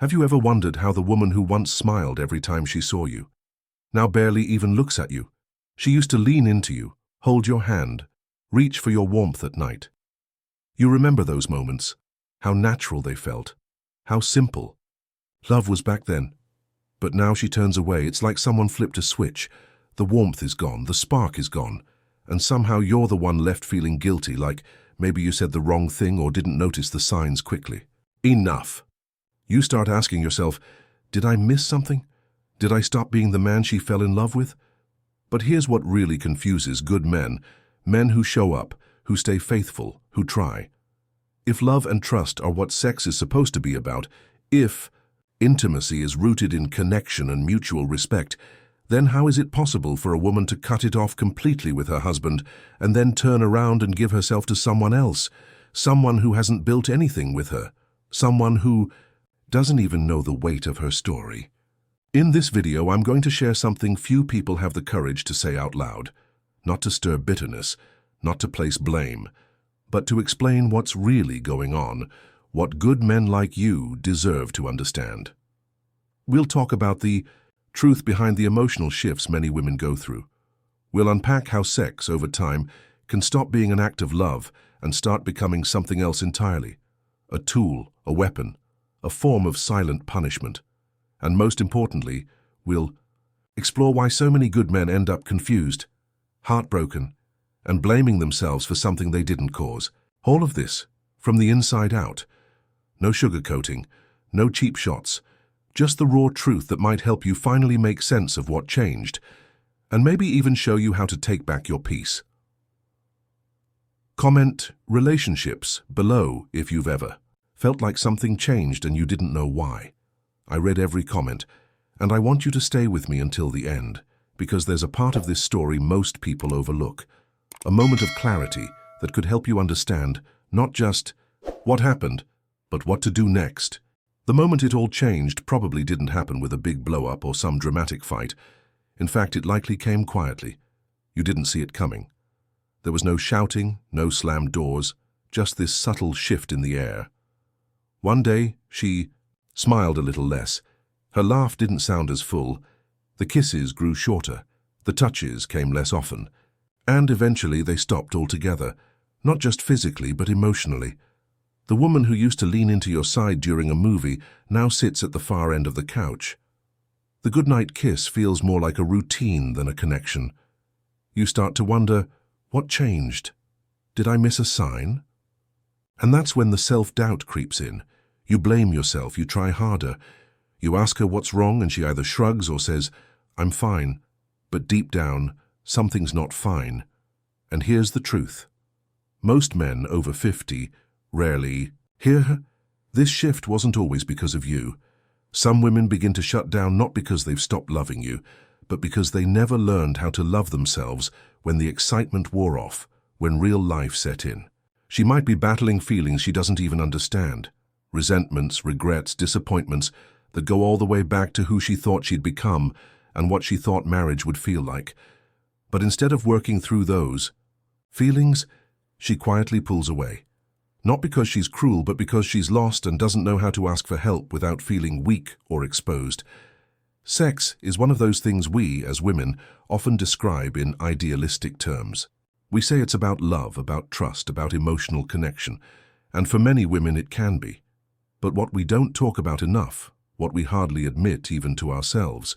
Have you ever wondered how the woman who once smiled every time she saw you now barely even looks at you? She used to lean into you, hold your hand, reach for your warmth at night. You remember those moments, how natural they felt, how simple. Love was back then. But now she turns away. It's like someone flipped a switch. The warmth is gone, the spark is gone, and somehow you're the one left feeling guilty, like maybe you said the wrong thing or didn't notice the signs quickly. Enough. You start asking yourself, did I miss something? Did I stop being the man she fell in love with? But here's what really confuses good men, men who show up, who stay faithful, who try. If love and trust are what sex is supposed to be about, if intimacy is rooted in connection and mutual respect, then how is it possible for a woman to cut it off completely with her husband and then turn around and give herself to someone else, someone who hasn't built anything with her, someone who doesn't even know the weight of her story? In this video, I'm going to share something few people have the courage to say out loud, not to stir bitterness, not to place blame, but to explain what's really going on, what good men like you deserve to understand. We'll talk about the truth behind the emotional shifts many women go through. We'll unpack how sex, over time, can stop being an act of love and start becoming something else entirely. A tool, a weapon, a form of silent punishment. And most importantly, we'll explore why so many good men end up confused, heartbroken, and blaming themselves for something they didn't cause. All of this, from the inside out. No sugarcoating, no cheap shots, just the raw truth that might help you finally make sense of what changed, and maybe even show you how to take back your peace. Comment relationships below if you've ever felt like something changed and you didn't know why. I read every comment, and I want you to stay with me until the end, because there's a part of this story most people overlook. A moment of clarity that could help you understand not just what happened, but what to do next. The moment it all changed probably didn't happen with a big blow-up or some dramatic fight. In fact, it likely came quietly. You didn't see it coming. There was no shouting, no slammed doors, just this subtle shift in the air. One day, she smiled a little less. Her laugh didn't sound as full. The kisses grew shorter. The touches came less often. And eventually they stopped altogether, not just physically but emotionally. The woman who used to lean into your side during a movie now sits at the far end of the couch. The goodnight kiss feels more like a routine than a connection. You start to wonder, what changed? Did I miss a sign? And that's when the self-doubt creeps in. You blame yourself, you try harder. You ask her what's wrong and she either shrugs or says, I'm fine. But deep down, something's not fine. And here's the truth. Most men over 50 rarely hear her. This shift wasn't always because of you. Some women begin to shut down not because they've stopped loving you, but because they never learned how to love themselves when the excitement wore off, when real life set in. She might be battling feelings she doesn't even understand. Resentments, regrets, disappointments that go all the way back to who she thought she'd become and what she thought marriage would feel like. But instead of working through those feelings, she quietly pulls away. Not because she's cruel, but because she's lost and doesn't know how to ask for help without feeling weak or exposed. Sex is one of those things we, as women, often describe in idealistic terms. We say it's about love, about trust, about emotional connection, and for many women it can be. But what we don't talk about enough, what we hardly admit even to ourselves,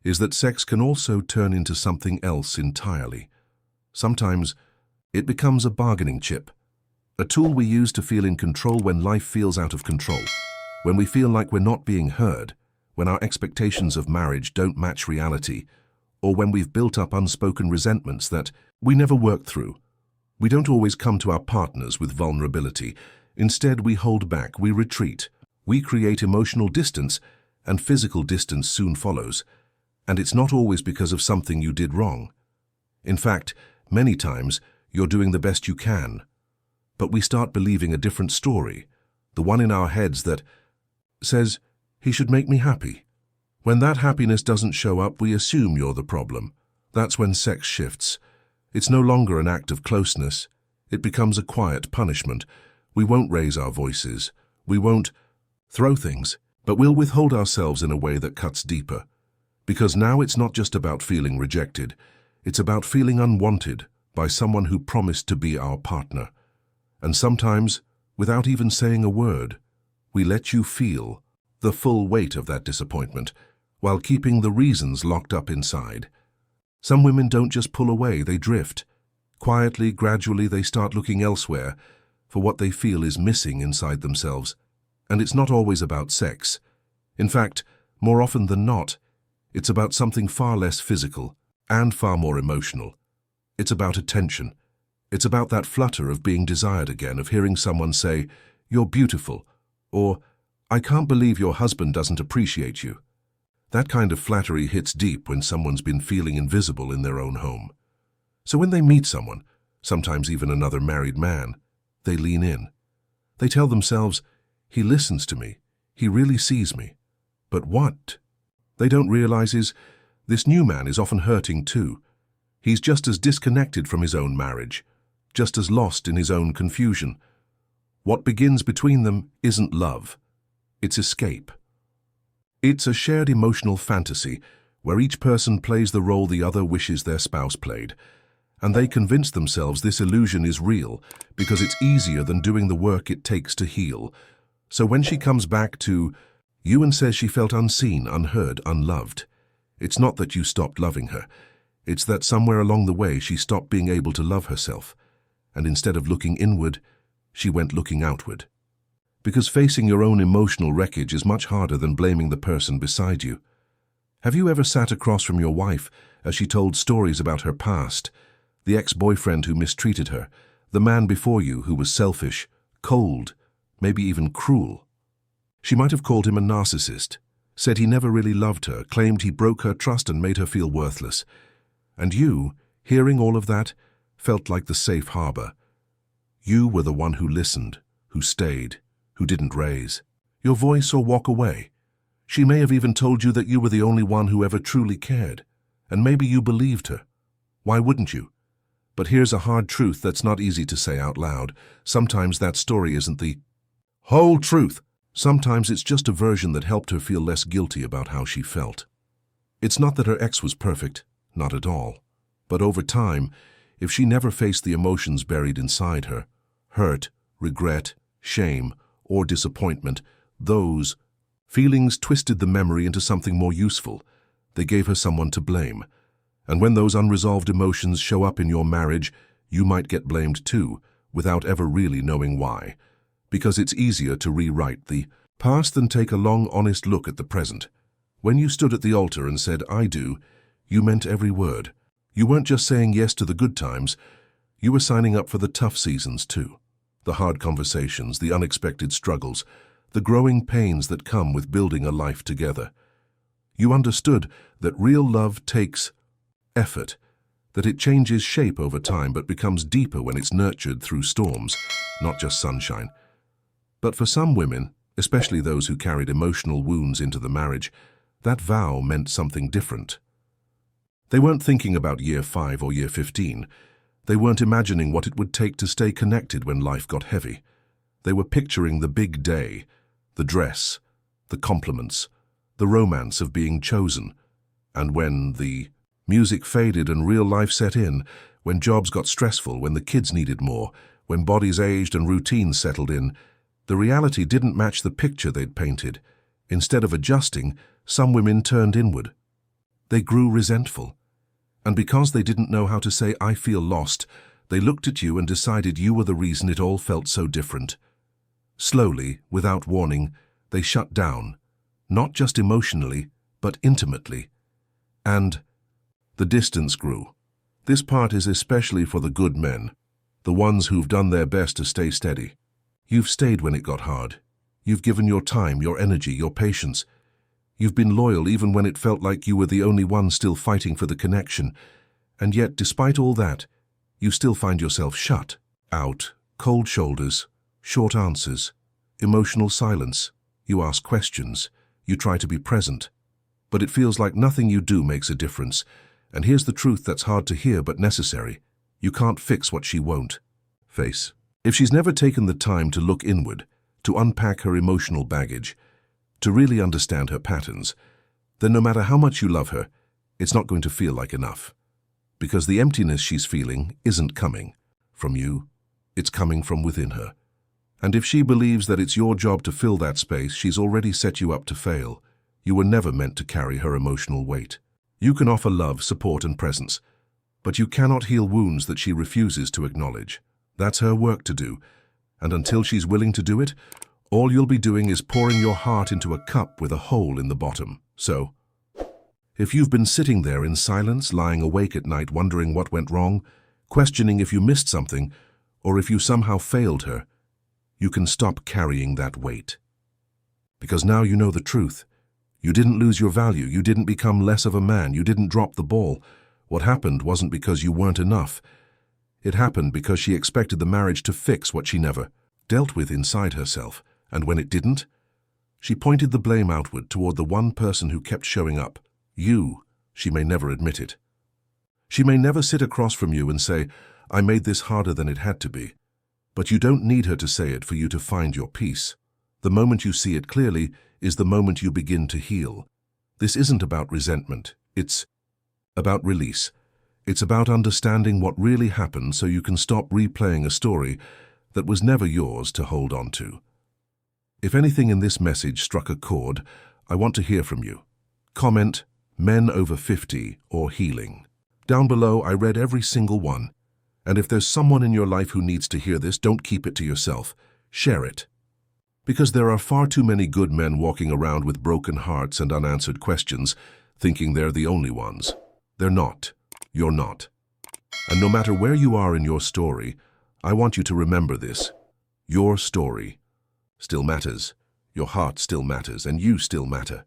is that sex can also turn into something else entirely. Sometimes it becomes a bargaining chip, a tool we use to feel in control when life feels out of control, when we feel like we're not being heard, when our expectations of marriage don't match reality, or when we've built up unspoken resentments that we never work through. We don't always come to our partners with vulnerability. Instead, we hold back, we retreat, we create emotional distance, and physical distance soon follows. And it's not always because of something you did wrong. In fact, many times, you're doing the best you can. But we start believing a different story, the one in our heads that says, he should make me happy. When that happiness doesn't show up, we assume you're the problem. That's when sex shifts. It's no longer an act of closeness. It becomes a quiet punishment. We won't raise our voices. We won't throw things. But we'll withhold ourselves in a way that cuts deeper. Because now it's not just about feeling rejected, it's about feeling unwanted by someone who promised to be our partner. And sometimes, without even saying a word, we let you feel the full weight of that disappointment while keeping the reasons locked up inside. Some women don't just pull away, they drift. Quietly, gradually, they start looking elsewhere for what they feel is missing inside themselves. And it's not always about sex. In fact, more often than not, it's about something far less physical and far more emotional. It's about attention. It's about that flutter of being desired again, of hearing someone say, "You're beautiful," or "I can't believe your husband doesn't appreciate you." That kind of flattery hits deep when someone's been feeling invisible in their own home. So when they meet someone, sometimes even another married man, they lean in. They tell themselves, "He listens to me. He really sees me." But what they don't realize is this new man is often hurting too. He's just as disconnected from his own marriage, just as lost in his own confusion. What begins between them isn't love. It's escape. It's a shared emotional fantasy where each person plays the role the other wishes their spouse played. And they convince themselves this illusion is real because it's easier than doing the work it takes to heal. So when she comes back to you and says she felt unseen, unheard, unloved, it's not that you stopped loving her. It's that somewhere along the way she stopped being able to love herself. And instead of looking inward, she went looking outward. Because facing your own emotional wreckage is much harder than blaming the person beside you. Have you ever sat across from your wife as she told stories about her past? The ex-boyfriend who mistreated her, the man before you who was selfish, cold, maybe even cruel. She might have called him a narcissist, said he never really loved her, claimed he broke her trust and made her feel worthless. And you, hearing all of that, felt like the safe harbor. You were the one who listened, who stayed, who didn't raise your voice or walk away. She may have even told you that you were the only one who ever truly cared, and maybe you believed her. Why wouldn't you? But here's a hard truth that's not easy to say out loud. Sometimes that story isn't the whole truth. Sometimes it's just a version that helped her feel less guilty about how she felt. It's not that her ex was perfect, not at all. But over time, if she never faced the emotions buried inside her, hurt, regret, shame, or disappointment, those feelings twisted the memory into something more useful. They gave her someone to blame. And when those unresolved emotions show up in your marriage, you might get blamed too, without ever really knowing why. Because it's easier to rewrite the past than take a long, honest look at the present. When you stood at the altar and said, "I do," you meant every word. You weren't just saying yes to the good times, you were signing up for the tough seasons too. The hard conversations, the unexpected struggles, the growing pains that come with building a life together. You understood that real love takes effort, that it changes shape over time but becomes deeper when it's nurtured through storms, not just sunshine. But for some women, especially those who carried emotional wounds into the marriage, that vow meant something different. They weren't thinking about year 5 or year 15. They weren't imagining what it would take to stay connected when life got heavy. They were picturing the big day, the dress, the compliments, the romance of being chosen. And when the music faded and real life set in, when jobs got stressful, when the kids needed more, when bodies aged and routines settled in, the reality didn't match the picture they'd painted. Instead of adjusting, some women turned inward. They grew resentful. And because they didn't know how to say, "I feel lost," they looked at you and decided you were the reason it all felt so different. Slowly, without warning, they shut down, not just emotionally, but intimately. And the distance grew. This part is especially for the good men, the ones who've done their best to stay steady. You've stayed when it got hard. You've given your time, your energy, your patience. You've been loyal even when it felt like you were the only one still fighting for the connection. And yet, despite all that, you still find yourself shut out, cold shoulders, short answers, emotional silence. You ask questions. You try to be present. But it feels like nothing you do makes a difference. And here's the truth that's hard to hear but necessary. You can't fix what she won't face. If she's never taken the time to look inward, to unpack her emotional baggage, to really understand her patterns, then no matter how much you love her, it's not going to feel like enough. Because the emptiness she's feeling isn't coming from you, it's coming from within her. And if she believes that it's your job to fill that space, she's already set you up to fail. You were never meant to carry her emotional weight. You can offer love, support, and presence, but you cannot heal wounds that she refuses to acknowledge. That's her work to do, and until she's willing to do it, all you'll be doing is pouring your heart into a cup with a hole in the bottom. So, if you've been sitting there in silence, lying awake at night wondering what went wrong, questioning if you missed something, or if you somehow failed her, you can stop carrying that weight. Because now you know the truth. You didn't lose your value, you didn't become less of a man, you didn't drop the ball. What happened wasn't because you weren't enough. It happened because she expected the marriage to fix what she never dealt with inside herself, and when it didn't, she pointed the blame outward toward the one person who kept showing up. You. She may never admit it. She may never sit across from you and say, "I made this harder than it had to be." But you don't need her to say it for you to find your peace. The moment you see it clearly is the moment you begin to heal. This isn't about resentment. It's about release. It's about understanding what really happened so you can stop replaying a story that was never yours to hold on to. If anything in this message struck a chord, I want to hear from you. Comment, men over 50 or healing. Down below, I read every single one. And if there's someone in your life who needs to hear this, don't keep it to yourself. Share it. Because there are far too many good men walking around with broken hearts and unanswered questions, thinking they're the only ones. They're not. You're not. And no matter where you are in your story, I want you to remember this. Your story still matters. Your heart still matters, and you still matter.